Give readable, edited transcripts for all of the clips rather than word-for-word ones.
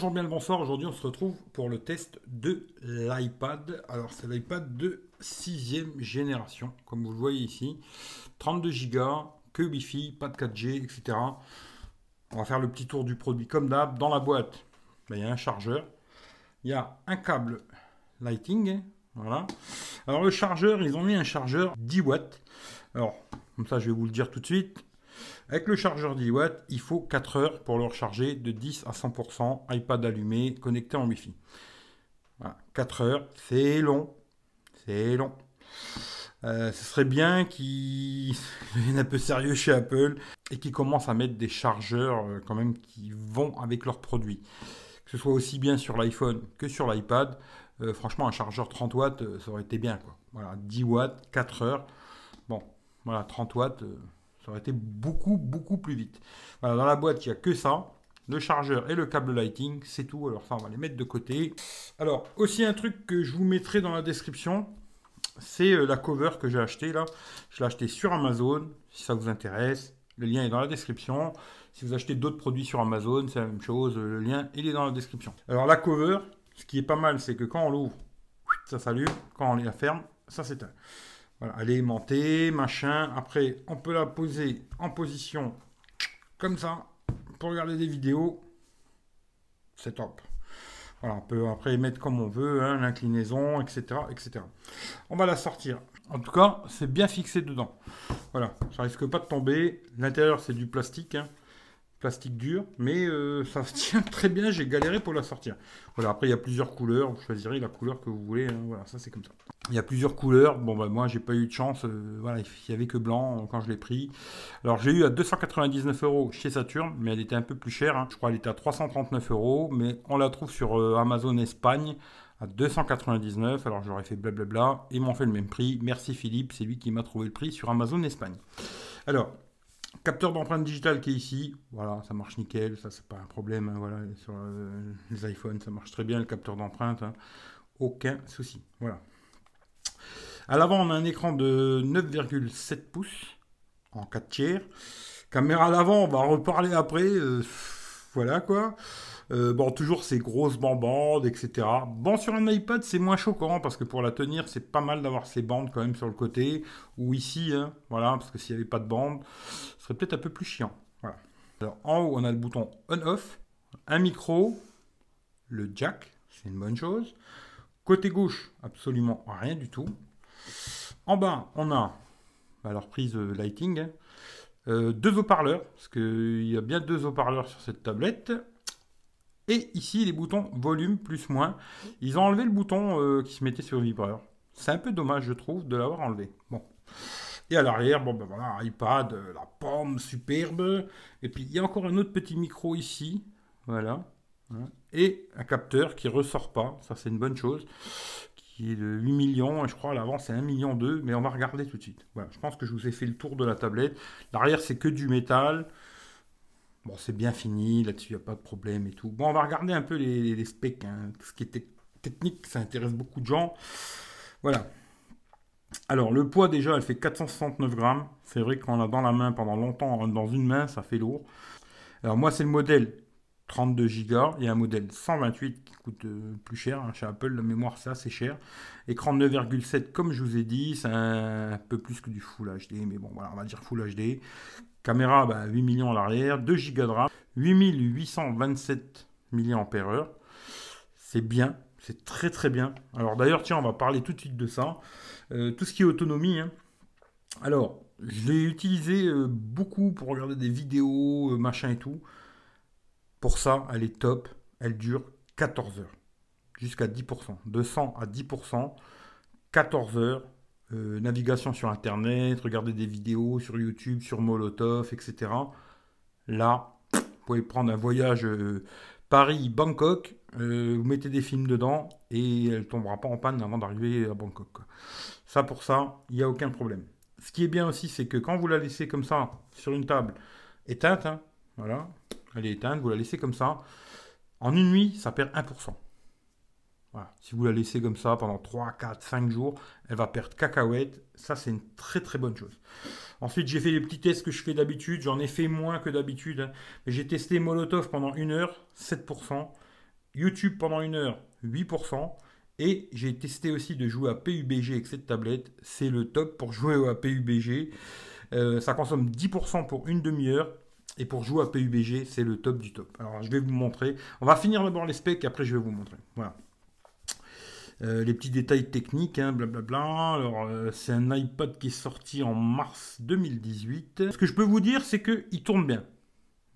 Bonjour, bien le bonsoir. Aujourd'hui, on se retrouve pour le test de l'iPad. Alors, c'est l'iPad de 6e génération, comme vous le voyez ici. 32 Go, que Wi-Fi, pas de 4G, etc. On va faire le petit tour du produit comme d'hab. Dans la boîte, ben, il y a un chargeur. Il y a un câble Lighting. Voilà. Alors, le chargeur, ils ont mis un chargeur 10 watts. Alors, comme ça, je vais vous le dire tout de suite. Avec le chargeur 10 watts, il faut 4 heures pour le recharger de 10 à 100%, iPad allumé, connecté en Wi-Fi. Voilà, 4 heures, c'est long. C'est long. Ce serait bien qu'ils deviennent un peu sérieux chez Apple et qu'ils commencent à mettre des chargeurs quand même qui vont avec leurs produits. Que ce soit aussi bien sur l'iPhone que sur l'iPad. Franchement, un chargeur 30 watts, ça aurait été bien, quoi. Voilà, 10 watts, 4 heures. Bon, voilà, 30 watts. Ça aurait été beaucoup, beaucoup plus vite. Voilà, dans la boîte, il n'y a que ça. Le chargeur et le câble Lighting, c'est tout. Alors ça, on va les mettre de côté. Alors, aussi un truc que je vous mettrai dans la description, c'est la cover que j'ai acheté là. Je l'ai acheté sur Amazon, si ça vous intéresse. Le lien est dans la description. Si vous achetez d'autres produits sur Amazon, c'est la même chose. Le lien, il est dans la description. Alors la cover, ce qui est pas mal, c'est que quand on l'ouvre, ça s'allume. Quand on la ferme, ça s'éteint. Voilà, elle est aimantée, machin. Après, on peut la poser en position comme ça pour regarder des vidéos. C'est top. Voilà, on peut après mettre comme on veut, hein, l'inclinaison, etc., etc. On va la sortir. En tout cas, c'est bien fixé dedans. Voilà, ça risque pas de tomber. L'intérieur, c'est du plastique, hein, plastique dur, mais ça se tient très bien. J'ai galéré pour la sortir. Voilà, après, il y a plusieurs couleurs. Vous choisirez la couleur que vous voulez. Hein. Voilà, ça, c'est comme ça. Il y a plusieurs couleurs. Bon, bah, moi, j'ai pas eu de chance. Voilà, il n'y avait que blanc quand je l'ai pris. Alors, j'ai eu à 299 € chez Saturn, mais elle était un peu plus chère. Hein. Je crois qu'elle était à 339 €, mais on la trouve sur Amazon Espagne à 299. Alors, j'aurais fait blablabla. Ils m'ont fait le même prix. Merci Philippe, c'est lui qui m'a trouvé le prix sur Amazon Espagne. Alors, capteur d'empreinte digitale qui est ici, voilà, ça marche nickel, ça c'est pas un problème, hein, voilà, sur les iPhones ça marche très bien le capteur d'empreinte, hein, aucun souci, voilà. À l'avant on a un écran de 9,7 pouces en 4 tiers, caméra à l'avant on va en reparler après, voilà quoi. Bon, toujours ces grosses bandes, etc. Bon, sur un iPad, c'est moins choquant parce que pour la tenir, c'est pas mal d'avoir ces bandes quand même sur le côté ou ici, hein, voilà, parce que s'il n'y avait pas de bande, ce serait peut-être un peu plus chiant. Voilà. Alors, en haut, on a le bouton on-off, un micro, le jack, c'est une bonne chose. Côté gauche, absolument rien du tout. En bas, on a alors prise lighting, hein, deux haut-parleurs, parce qu'il y a bien deux haut-parleurs sur cette tablette. Et ici, les boutons volume plus moins. Ils ont enlevé le bouton qui se mettait sur le vibreur. C'est un peu dommage, je trouve, de l'avoir enlevé. Bon. Et à l'arrière, bon ben voilà, iPad, la pomme superbe. Et puis, il y a encore un autre petit micro ici. Voilà. Et un capteur qui ressort pas. Ça, c'est une bonne chose. Qui est de 8 millions. Et je crois à l'avant, c'est 1,2 million. Mais on va regarder tout de suite. Voilà. Je pense que je vous ai fait le tour de la tablette. L'arrière, c'est que du métal. Bon, c'est bien fini, là-dessus, il n'y a pas de problème et tout. Bon, on va regarder un peu les specs, hein. Ce qui est technique, ça intéresse beaucoup de gens. Voilà. Alors, le poids, déjà, elle fait 469 grammes. C'est vrai qu'on l'a dans la main pendant longtemps, dans une main, ça fait lourd. Alors, moi, c'est le modèle 32 Go. Il y a un modèle 128 qui coûte plus cher. Hein. Chez Apple, la mémoire, c'est assez cher. Écran 9,7, comme je vous ai dit, c'est un peu plus que du Full HD. Mais bon, voilà, on va dire Full HD. Caméra, bah, 8 millions à l'arrière, 2 Go de RAM, 8827 mAh. C'est bien, c'est très très bien. Alors d'ailleurs, tiens, on va parler tout de suite de ça. Tout ce qui est autonomie. Hein. Alors, je l'ai utilisé beaucoup pour regarder des vidéos, machin et tout. Pour ça, elle est top. Elle dure 14 heures. Jusqu'à 10%. De 100 à 10%. 14 heures. Navigation sur Internet, regarder des vidéos sur YouTube, sur Molotov, etc. Là, vous pouvez prendre un voyage Paris-Bangkok, vous mettez des films dedans et elle ne tombera pas en panne avant d'arriver à Bangkok. Quoi. Ça, pour ça, il n'y a aucun problème. Ce qui est bien aussi, c'est que quand vous la laissez comme ça, sur une table éteinte, hein, voilà, elle est éteinte, vous la laissez comme ça, en une nuit, ça perd 1%. Voilà. Si vous la laissez comme ça pendant 3, 4, 5 jours, elle va perdre cacahuète. Ça, c'est une très très bonne chose. Ensuite, j'ai fait les petits tests que je fais d'habitude. J'en ai fait moins que d'habitude. Hein. Mais j'ai testé Molotov pendant 1 heure, 7%. YouTube pendant 1 heure, 8%. Et j'ai testé aussi de jouer à PUBG avec cette tablette. C'est le top pour jouer à PUBG. Ça consomme 10% pour une demi-heure. Et pour jouer à PUBG, c'est le top du top. Alors, je vais vous montrer. On va finir d'abord les specs, et après, je vais vous montrer. Voilà. Les petits détails techniques, hein, blablabla. Alors, c'est un iPad qui est sorti en mars 2018. Ce que je peux vous dire, c'est qu'il tourne bien.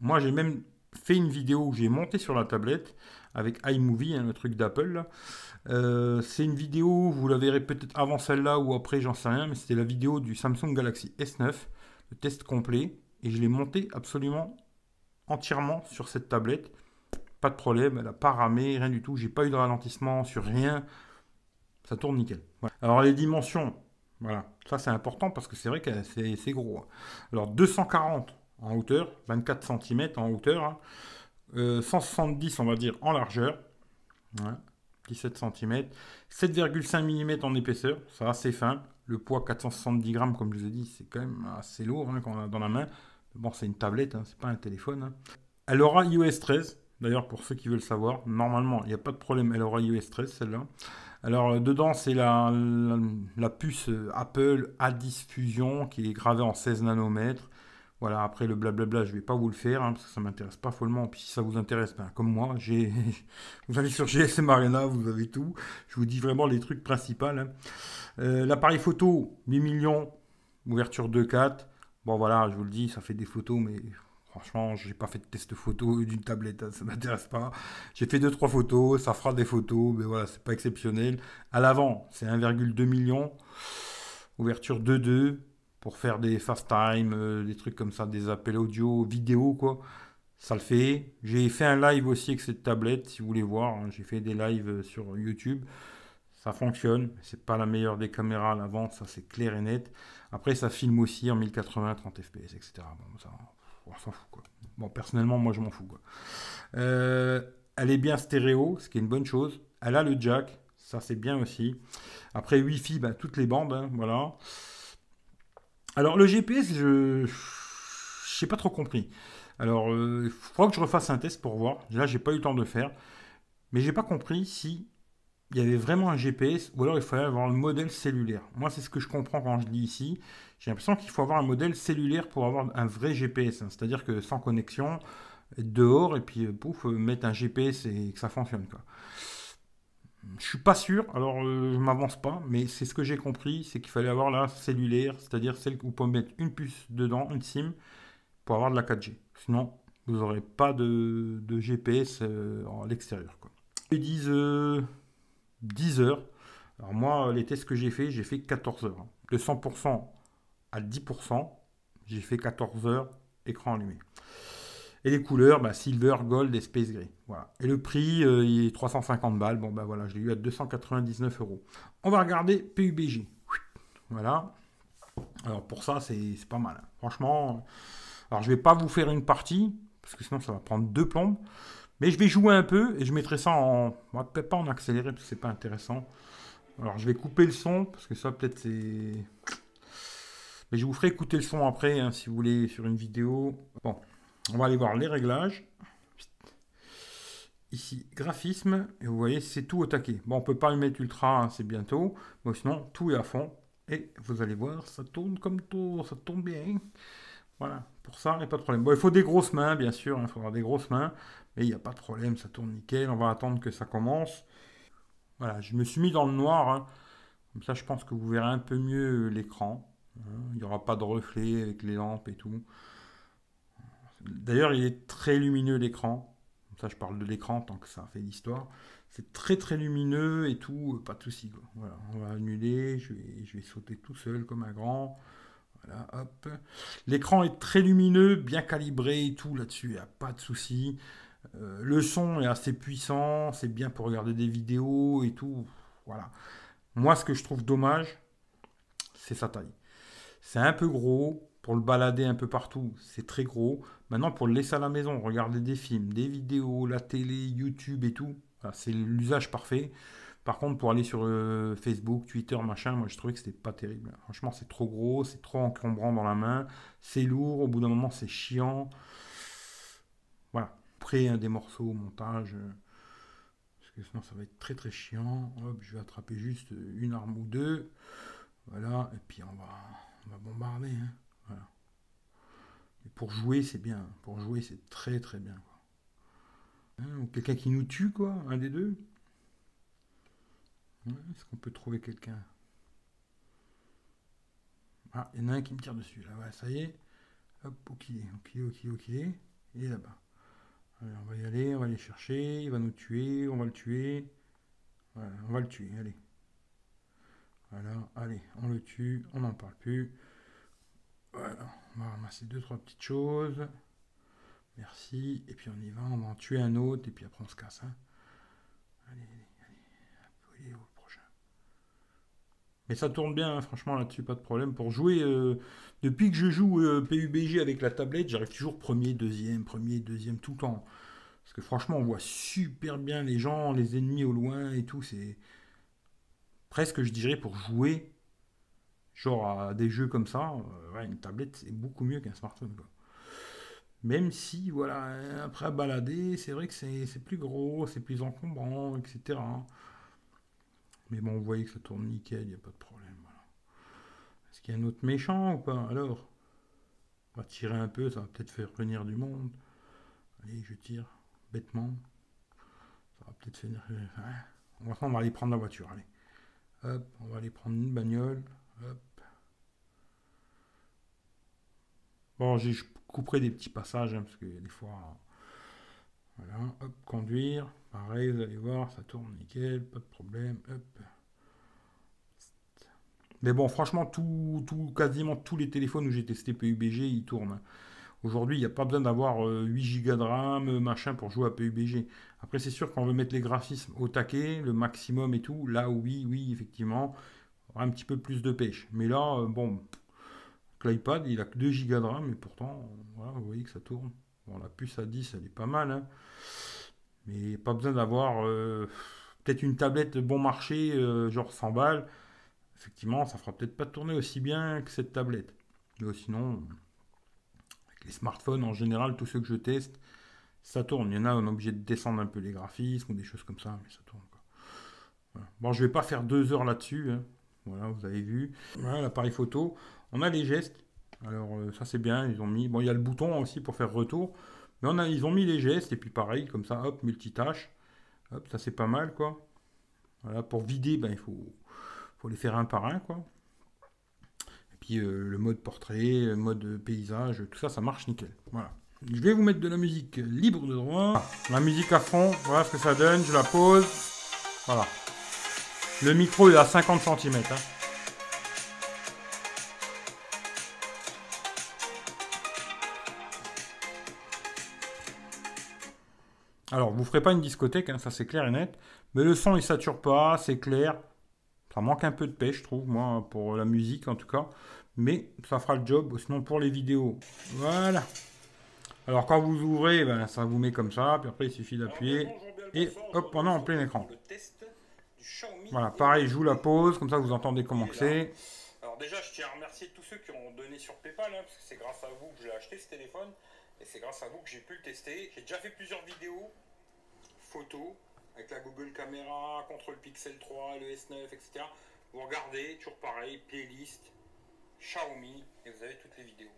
Moi, j'ai même fait une vidéo où j'ai monté sur la tablette avec iMovie, hein, le truc d'Apple. C'est une vidéo, vous la verrez peut-être avant celle-là ou après, j'en sais rien, mais c'était la vidéo du Samsung Galaxy S9, le test complet, et je l'ai monté absolument entièrement sur cette tablette. Pas de problème, elle n'a pas ramé, rien du tout, j'ai pas eu de ralentissement sur rien, ça tourne nickel. Voilà. Alors les dimensions, voilà, ça c'est important parce que c'est vrai que c'est gros. Hein. Alors 240 en hauteur, 24 cm en hauteur, hein. 170 on va dire en largeur. Ouais. 17 cm, 7,5 mm en épaisseur, ça assez fin. Le poids 470 grammes, comme je vous ai dit, c'est quand même assez lourd hein, quand on a dans la main. Bon, c'est une tablette, hein, c'est pas un téléphone. Hein. Elle aura iOS 13, d'ailleurs pour ceux qui veulent savoir. Normalement, il n'y a pas de problème, elle aura iOS 13 celle-là. Alors dedans, c'est la puce Apple A10 Fusion qui est gravée en 16 nanomètres. Voilà, après le blablabla, je vais pas vous le faire hein, parce que ça m'intéresse pas follement. Puis si ça vous intéresse, ben, comme moi, vous allez sur GSM Arena, vous avez tout. Je vous dis vraiment les trucs principaux. Hein. L'appareil photo, 8 millions, ouverture 2.4. Bon voilà, je vous le dis, ça fait des photos, mais franchement, j'ai pas fait de test photo d'une tablette, hein, ça m'intéresse pas. J'ai fait 2-3 photos, ça fera des photos, mais voilà, c'est pas exceptionnel. À l'avant, c'est 1,2 million, ouverture 2.2 pour faire des fast time, des trucs comme ça, des appels audio, vidéo, quoi. Ça le fait. J'ai fait un live aussi avec cette tablette, si vous voulez voir. Hein. J'ai fait des lives sur YouTube. Ça fonctionne. C'est pas la meilleure des caméras à l'avant, ça c'est clair et net. Après, ça filme aussi en 1080, 30 fps, etc. Bon, ça, on s'en fout, quoi. Bon, personnellement, moi, je m'en fous, quoi. Elle est bien stéréo, ce qui est une bonne chose. Elle a le jack, ça c'est bien aussi. Après, Wi-Fi, ben, toutes les bandes, hein, voilà. Alors le GPS, je n'ai pas trop compris. Alors il faudra que je refasse un test pour voir. Là, j'ai pas eu le temps de le faire, mais j'ai pas compris si il y avait vraiment un GPS ou alors il fallait avoir le modèle cellulaire. Moi, c'est ce que je comprends quand je dis ici. J'ai l'impression qu'il faut avoir un modèle cellulaire pour avoir un vrai GPS, hein. C'est-à-dire que sans connexion, être dehors et puis pouf, mettre un GPS et que ça fonctionne, quoi. Je suis pas sûr, alors je m'avance pas, mais c'est ce que j'ai compris, c'est qu'il fallait avoir la cellulaire, c'est-à-dire celle où vous pouvez mettre une puce dedans, une SIM, pour avoir de la 4G. Sinon, vous n'aurez pas de GPS à l'extérieur, quoi. Ils disent 10 heures. Alors moi, les tests que j'ai fait 14 heures. Hein. De 100% à 10%, j'ai fait 14 heures écran allumé. Et les couleurs, bah, Silver, Gold et Space Gray. Voilà. Et le prix, il est 350 balles. Bon, bah voilà, je l'ai eu à 299 euros. On va regarder PUBG. Voilà. Alors pour ça, c'est pas mal. Hein. Franchement, alors je vais pas vous faire une partie, parce que sinon ça va prendre 2 plombes. Mais je vais jouer un peu et je mettrai ça en... peut-être pas en accéléré, parce que c'est pas intéressant. Alors je vais couper le son, parce que ça peut-être c'est... Mais je vous ferai écouter le son après, hein, si vous voulez, sur une vidéo. Bon, on va aller voir les réglages. Ici, graphisme, et vous voyez, c'est tout au taquet. Bon, on peut pas le mettre ultra, hein, c'est bientôt. Bon, sinon, tout est à fond. Et vous allez voir, ça tourne comme tout, ça tourne bien. Voilà, pour ça, il n'y a pas de problème. Bon, il faut des grosses mains, bien sûr, hein, il faut avoir des grosses mains. Mais il n'y a pas de problème, ça tourne nickel. On va attendre que ça commence. Voilà, je me suis mis dans le noir. Hein. Comme ça, je pense que vous verrez un peu mieux l'écran. Hein. Il n'y aura pas de reflet avec les lampes et tout. D'ailleurs, il est très lumineux l'écran. Ça, je parle de l'écran tant que ça fait l'histoire. C'est très très lumineux et tout, pas de souci. Voilà, on va annuler, je vais sauter tout seul comme un grand. Voilà, hop. L'écran est très lumineux, bien calibré et tout là-dessus, il n'y a pas de souci. Le son est assez puissant, c'est bien pour regarder des vidéos et tout. Voilà. Moi, ce que je trouve dommage, c'est sa taille. C'est un peu gros. Pour le balader un peu partout, c'est très gros. Maintenant, pour le laisser à la maison, regarder des films, des vidéos, la télé, YouTube et tout, voilà, c'est l'usage parfait. Par contre, pour aller sur Facebook, Twitter, machin, moi je trouvais que c'était pas terrible. Franchement, c'est trop gros, c'est trop encombrant dans la main, c'est lourd, au bout d'un moment, c'est chiant. Voilà. Après, hein, des morceaux, montage, que sinon ça va être très très chiant. Hop, je vais attraper juste une arme ou deux. Voilà, et puis on va bombarder. Hein. Voilà. Et pour jouer, c'est bien. Pour jouer, c'est très très bien. Hein, ou quelqu'un qui nous tue, quoi, un des deux. Ouais, est-ce qu'on peut trouver quelqu'un? Ah, il y en a un qui me tire dessus, là. Ouais, ça y est. Hop, ok, ok. Il est là-bas. Allez, on va y aller, on va aller chercher. Il va nous tuer, on va le tuer. Voilà, on va le tuer, allez. Voilà, allez, on le tue, on n'en parle plus. Voilà, on va ramasser deux, trois petites choses. Merci, et puis on y va, on va en tuer un autre, et puis après on se casse. Hein. Allez, hop, il est où le prochain? Mais ça tourne bien, hein, franchement, là-dessus, pas de problème. Pour jouer, depuis que je joue PUBG avec la tablette, j'arrive toujours premier, deuxième, tout le temps. Parce que franchement, on voit super bien les gens, les ennemis au loin et tout. C'est presque, je dirais, pour jouer, genre à des jeux comme ça, ouais, une tablette, c'est beaucoup mieux qu'un smartphone, quoi. Même si, voilà, après à balader, c'est vrai que c'est plus gros, c'est plus encombrant, etc. Mais bon, vous voyez que ça tourne nickel, il n'y a pas de problème. Voilà. Est-ce qu'il y a un autre méchant ou pas? Alors, on va tirer un peu, ça va peut-être faire venir du monde. Allez, je tire, bêtement. Ça va peut-être faire... Ouais. On va aller prendre la voiture, allez. Hop, on va aller prendre une bagnole. Hop. Bon, je couperai des petits passages, hein, parce que des fois... Voilà, hop, conduire. Pareil, vous allez voir, ça tourne nickel, pas de problème. Hop. Mais bon, franchement, quasiment tous les téléphones où j'ai testé PUBG, ils tournent. Hein. Aujourd'hui, il n'y a pas besoin d'avoir 8 Go de RAM, machin, pour jouer à PUBG. Après, c'est sûr qu'on veut mettre les graphismes au taquet, le maximum et tout. Là, oui, effectivement, on aura un petit peu plus de pêche. Mais là, bon, l'iPad, il a que 2 Go de RAM, et pourtant, voilà, vous voyez que ça tourne. Bon, la puce à 10, elle est pas mal, hein. Mais pas besoin d'avoir peut-être une tablette bon marché, genre 100 balles. Effectivement, ça fera peut-être pas tourner aussi bien que cette tablette. Mais sinon, avec les smartphones en général, tous ceux que je teste, ça tourne. Il y en a, on est obligé de descendre un peu les graphismes ou des choses comme ça, mais ça tourne, quoi. Voilà. Bon, je vais pas faire 2 heures là-dessus. Hein. Voilà, vous avez vu. Voilà, l'appareil photo. On a les gestes. Alors, ça c'est bien. Ils ont mis. Bon, il y a le bouton aussi pour faire retour. Mais ils ont mis les gestes. Et puis pareil, comme ça, hop, multitâche. Hop, ça c'est pas mal, quoi. Voilà, pour vider, ben, faut les faire un par un, quoi. Et puis le mode portrait, le mode paysage, tout ça, ça marche nickel. Voilà. Je vais vous mettre de la musique libre de droit. La musique à fond, voilà ce que ça donne. Je la pose. Voilà. Le micro, il est à 50 cm. Hein. Alors, vous ne ferez pas une discothèque, hein, ça c'est clair et net. Mais le son, il sature pas, c'est clair. Ça manque un peu de pêche, je trouve, moi, pour la musique en tout cas. Mais ça fera le job, sinon pour les vidéos. Voilà. Alors quand vous ouvrez, ben, ça vous met comme ça. Puis après, il suffit d'appuyer. Et hop, on est en plein écran. Voilà, pareil, je vous la pose. Comme ça, vous entendez comment que c'est. Alors déjà, je tiens à remercier tous ceux qui ont donné sur PayPal. Hein, parce que c'est grâce à vous que je l'ai acheté, ce téléphone. Et c'est grâce à vous que j'ai pu le tester. J'ai déjà fait plusieurs vidéos, photos, avec la Google Caméra, contre le Pixel 3, le S9, etc. Vous regardez, toujours pareil, playlist, Xiaomi, et vous avez toutes les vidéos.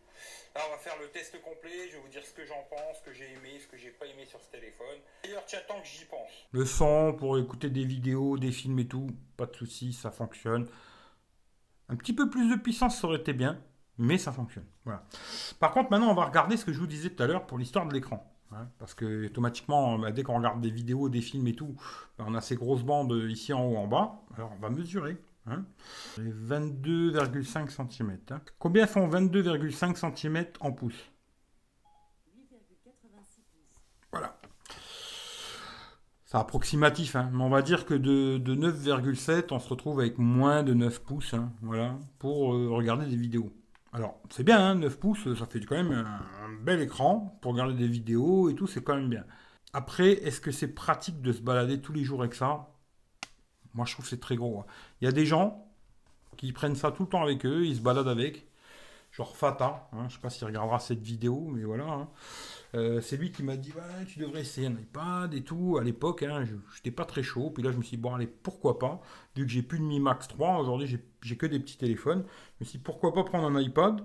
Là, on va faire le test complet, je vais vous dire ce que j'en pense, ce que j'ai aimé, ce que j'ai pas aimé sur ce téléphone. D'ailleurs, tiens, tant que j'y pense. Le son, pour écouter des vidéos, des films et tout, pas de soucis, ça fonctionne. Un petit peu plus de puissance, ça aurait été bien, mais ça fonctionne. Voilà. Par contre, maintenant, on va regarder ce que je vous disais tout à l'heure pour l'histoire de l'écran. Hein, parce que automatiquement, dès qu'on regarde des vidéos, des films et tout, on a ces grosses bandes ici en haut, en bas. Alors, on va mesurer. Hein. 22,5 cm. Hein. Combien font 22,5 cm en pouces? 8,86 pouces. Voilà. C'est approximatif, hein, mais on va dire que de 9,7, on se retrouve avec moins de 9 pouces, hein, voilà, pour regarder des vidéos. Alors, c'est bien, hein, 9 pouces, ça fait quand même un bel écran pour regarder des vidéos et tout, c'est quand même bien. Après, est-ce que c'est pratique de se balader tous les jours avec ça? Moi, je trouve que c'est très gros. Hein. Il y a des gens qui prennent ça tout le temps avec eux, ils se baladent avec. genre Fata, hein, je sais pas s'il regardera cette vidéo, mais voilà, hein. C'est lui qui m'a dit ouais, tu devrais essayer un iPad et tout. À l'époque, hein, je n'étais pas très chaud. Puis là, je me suis dit bon, allez, pourquoi pas. Vu que j'ai plus de Mi Max 3, aujourd'hui, j'ai que des petits téléphones. Je me suis dit pourquoi pas prendre un iPad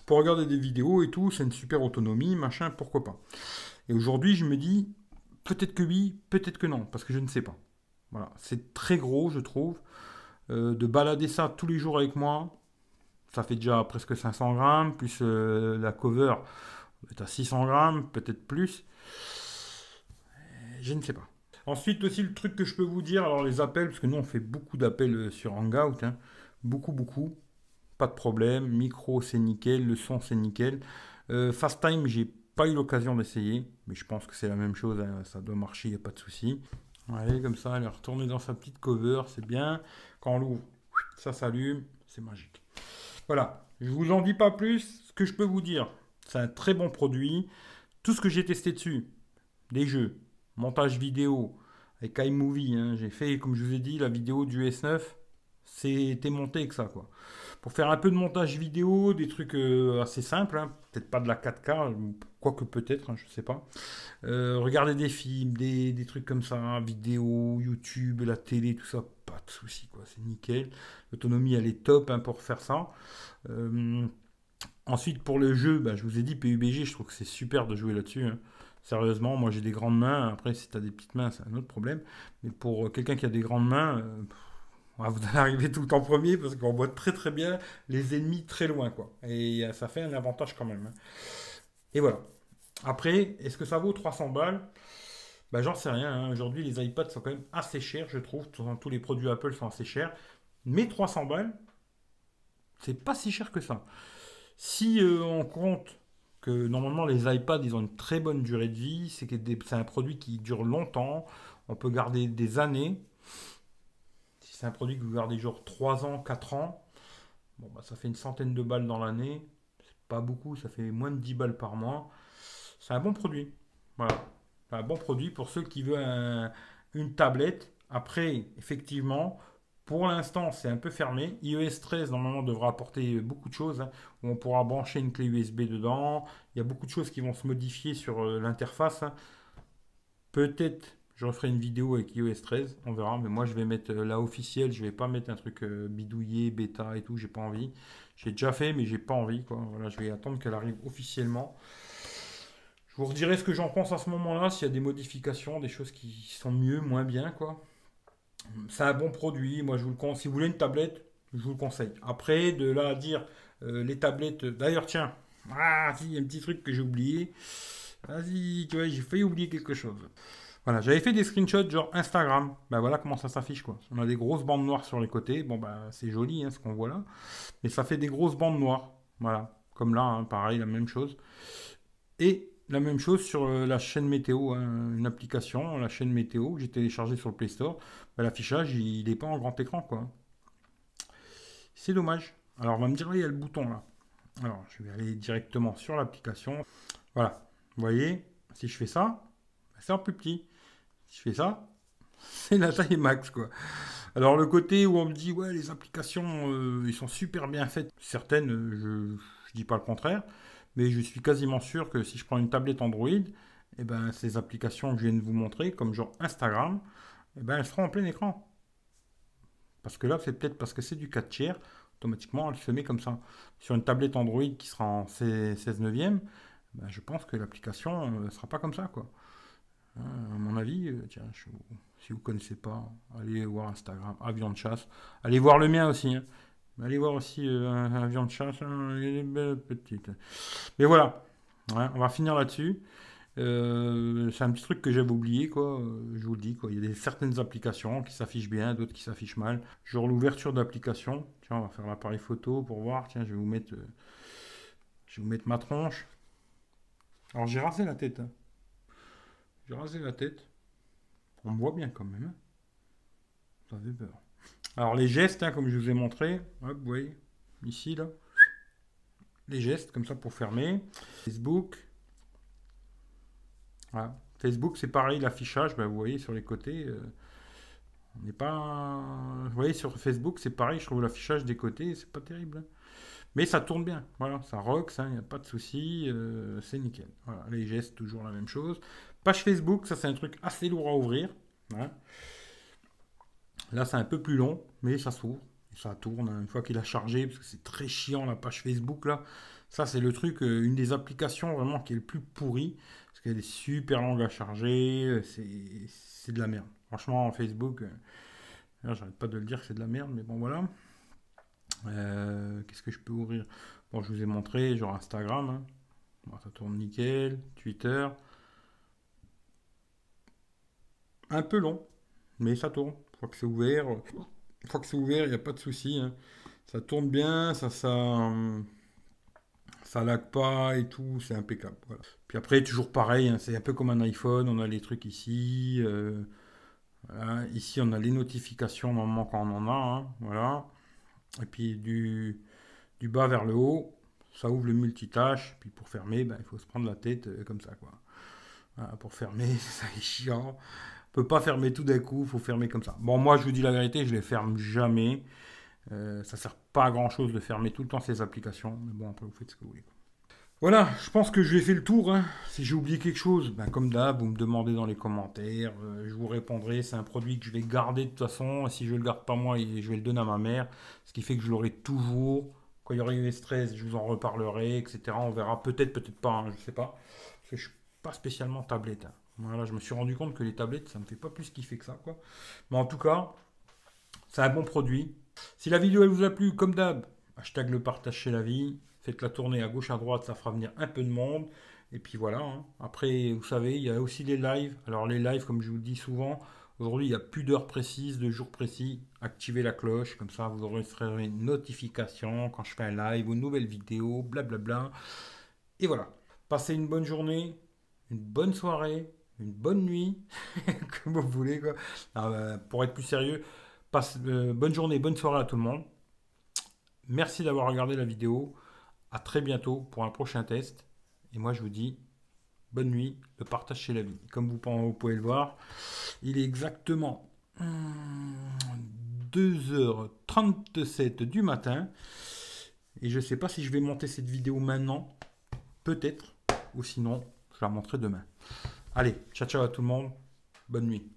pour regarder des vidéos et tout. C'est une super autonomie, machin, pourquoi pas. Et aujourd'hui, je me dis peut-être que oui, peut-être que non, parce que je ne sais pas. Voilà, c'est très gros, je trouve. De balader ça tous les jours avec moi, ça fait déjà presque 500 grammes, plus la cover, est à 600 grammes, peut-être plus. Je ne sais pas. Ensuite aussi le truc que je peux vous dire, alors les appels, parce que nous on fait beaucoup d'appels sur Hangout, hein. Beaucoup, beaucoup, pas de problème. Micro c'est nickel, le son c'est nickel. FaceTime, j'ai pas eu l'occasion d'essayer, mais je pense que c'est la même chose, hein, ça doit marcher, il n'y a pas de souci. Allez, comme ça, elle est retournée dans sa petite cover, c'est bien. Quand on l'ouvre, ça s'allume, c'est magique. Voilà, je vous en dis pas plus. Ce que je peux vous dire, c'est un très bon produit. Tout ce que j'ai testé dessus, des jeux, montage vidéo, avec iMovie, hein, j'ai fait, comme je vous ai dit, la vidéo du S9, c'était monté avec ça, quoi. Pour faire un peu de montage vidéo, des trucs assez simples, hein, peut-être pas de la 4K, quoique peut-être, hein, je sais pas. Regarder des films, des trucs comme ça, vidéo, YouTube, la télé, tout ça, pas de souci, quoi, c'est nickel. L'autonomie, elle est top, hein, pour faire ça. Euh, Ensuite, pour le jeu, bah, je vous ai dit PUBG, je trouve que c'est super de jouer là-dessus, hein. Sérieusement, moi j'ai des grandes mains. Après, si tu as des petites mains, c'est un autre problème. Mais pour quelqu'un qui a des grandes mains, ouais, vous allez arriver tout le temps premier parce qu'on voit très très bien les ennemis très loin, quoi. Et ça fait un avantage quand même, hein. Et voilà. Après, est-ce que ça vaut 300 balles? Bah, j'en sais rien, hein. Aujourd'hui, les iPads sont quand même assez chers, je trouve. Tous les produits Apple sont assez chers. Mais 300 balles, c'est pas si cher que ça. Si on compte que normalement les iPads ils ont une très bonne durée de vie, c'est un produit qui dure longtemps, on peut garder des années. Si c'est un produit que vous gardez genre 3 ans, 4 ans, bon, bah, ça fait une centaine de balles dans l'année. C'est pas beaucoup, ça fait moins de 10 balles par mois. C'est un bon produit. Voilà. C'est un bon produit pour ceux qui veulent une tablette. Après, effectivement, pour l'instant, c'est un peu fermé. iOS 13, normalement, devra apporter beaucoup de choses, hein, où on pourra brancher une clé USB dedans. Il y a beaucoup de choses qui vont se modifier sur l'interface, hein. Peut-être je referai une vidéo avec iOS 13, on verra. Mais moi, je vais mettre la officielle. Je vais pas mettre un truc bidouillé, bêta et tout. J'ai pas envie. J'ai déjà fait, mais j'ai pas envie, quoi. Voilà, je vais attendre qu'elle arrive officiellement. Je vous redirai ce que j'en pense à ce moment-là, s'il y a des modifications, des choses qui sont mieux, moins bien, quoi. C'est un bon produit, moi je vous le conseille. Si vous voulez une tablette, je vous le conseille. Après, de là à dire les tablettes. D'ailleurs, tiens, ah, si, il y a un petit truc que j'ai oublié. Vas-y, tu vois, j'ai failli oublier quelque chose. Voilà, j'avais fait des screenshots genre Instagram. Ben voilà comment ça s'affiche, quoi. On a des grosses bandes noires sur les côtés. Bon, ben c'est joli, hein, ce qu'on voit là. Mais ça fait des grosses bandes noires. Voilà, comme là, hein, pareil, la même chose. Et la même chose sur la chaîne météo, hein, une application, la chaîne météo que j'ai téléchargée sur le Play Store. Bah, l'affichage, il n'est pas en grand écran, quoi. C'est dommage. Alors, on va me dire, là, il y a le bouton là. Alors, je vais aller directement sur l'application. Voilà. Vous voyez, si je fais ça, c'est en plus petit. Si je fais ça, c'est la taille max, quoi. Alors, le côté où on me dit, ouais, les applications, ils sont super bien faites. Certaines, je dis pas le contraire. Mais je suis quasiment sûr que si je prends une tablette Android, eh ben, ces applications que je viens de vous montrer, comme genre Instagram, eh ben, elles seront en plein écran. Parce que là, c'est peut-être parce que c'est du 4 tiers, automatiquement, elle se met comme ça. Sur une tablette Android qui sera en 16 neuvième, ben, je pense que l'application ne sera pas comme ça, quoi. Hein, à mon avis, tiens, si vous ne connaissez pas, allez voir Instagram, avion de chasse. Allez voir le mien aussi, hein. Allez voir aussi un avion de chasse, hein, il est belle petite. Mais voilà, ouais, on va finir là-dessus. C'est un petit truc que j'avais oublié, quoi. Je vous le dis, quoi. Il y a certaines applications qui s'affichent bien, d'autres qui s'affichent mal. Genre l'ouverture d'application. Tiens, on va faire l'appareil photo pour voir. Tiens, je vais vous mettre ma tronche. Alors j'ai rasé la tête, hein. J'ai rasé la tête. On me voit bien quand même, hein. Ça fait peur. Alors les gestes, hein, comme je vous ai montré. Hop, vous voyez, ici, là. Les gestes, comme ça pour fermer. Facebook. Voilà. Facebook, c'est pareil, l'affichage, ben, vous voyez sur les côtés, on n'est pas. Vous voyez sur Facebook, c'est pareil, je trouve l'affichage des côtés, c'est pas terrible, hein. Mais ça tourne bien, voilà, ça rock, il n'y a pas de souci, c'est nickel. Voilà, les gestes, toujours la même chose. Page Facebook, ça c'est un truc assez lourd à ouvrir. Hein. Là, c'est un peu plus long, mais ça s'ouvre. Ça tourne une fois qu'il a chargé, parce que c'est très chiant la page Facebook là. Ça, c'est le truc, une des applications vraiment qui est le plus pourri, parce qu'elle est super longue à charger, c'est de la merde. Franchement, Facebook, j'arrête pas de le dire que c'est de la merde, mais bon voilà. Qu'est-ce que je peux ouvrir? Bon, je vous ai montré, genre Instagram, hein. Bon, ça tourne nickel. Twitter, un peu long, mais ça tourne. Une fois que c'est ouvert, il n'y a pas de souci. Hein. Ça tourne bien, ça lag pas et tout, c'est impeccable. Voilà. Puis après, toujours pareil, hein, c'est un peu comme un iPhone, on a les trucs ici. Voilà. Ici, on a les notifications normalement quand on en a. Hein, voilà. Et puis du bas vers le haut, ça ouvre le multitâche. Puis pour fermer, ben, il faut se prendre la tête comme ça, quoi. Voilà, pour fermer, ça est chiant. On peut pas fermer tout d'un coup, il faut fermer comme ça. Bon, moi, je vous dis la vérité, je les ferme jamais. Ça sert pas à grand chose de fermer tout le temps ces applications. Mais bon, après, vous faites ce que vous voulez. Voilà, je pense que je l'ai fait le tour. Hein. Si j'ai oublié quelque chose, ben, comme d'hab, vous me demandez dans les commentaires. Je vous répondrai. C'est un produit que je vais garder de toute façon. Si je le garde pas moi, je vais le donner à ma mère. Ce qui fait que je l'aurai toujours. Quand il y aura eu stress, je vous en reparlerai, etc. On verra. Peut-être, peut-être pas. Hein, je sais pas. Parce que je suis pas spécialement tablette. Hein. Voilà, je me suis rendu compte que les tablettes, ça me fait pas plus kiffer que ça, quoi. Mais en tout cas, c'est un bon produit. Si la vidéo elle vous a plu, comme d'hab, hashtag le partage chez la vie. Faites-la tourner à gauche, à droite, ça fera venir un peu de monde. Et puis voilà. Hein. Après, vous savez, il y a aussi les lives. Alors les lives, comme je vous le dis souvent, aujourd'hui, il n'y a plus d'heures précises, de jours précis. Activez la cloche, comme ça vous aurez une notification quand je fais un live ou une nouvelle vidéo, blablabla. Et voilà. Passez une bonne journée, une bonne soirée, une bonne nuit, comme vous voulez. Quoi. Alors, pour être plus sérieux, bonne journée, bonne soirée à tout le monde. Merci d'avoir regardé la vidéo. À très bientôt pour un prochain test. Et moi, je vous dis bonne nuit, le partage chez la vie. Comme vous pouvez le voir, il est exactement 2h37 du matin. Et je ne sais pas si je vais monter cette vidéo maintenant. Peut-être. Ou sinon, je la montrerai demain. Allez, ciao ciao à tout le monde. Bonne nuit.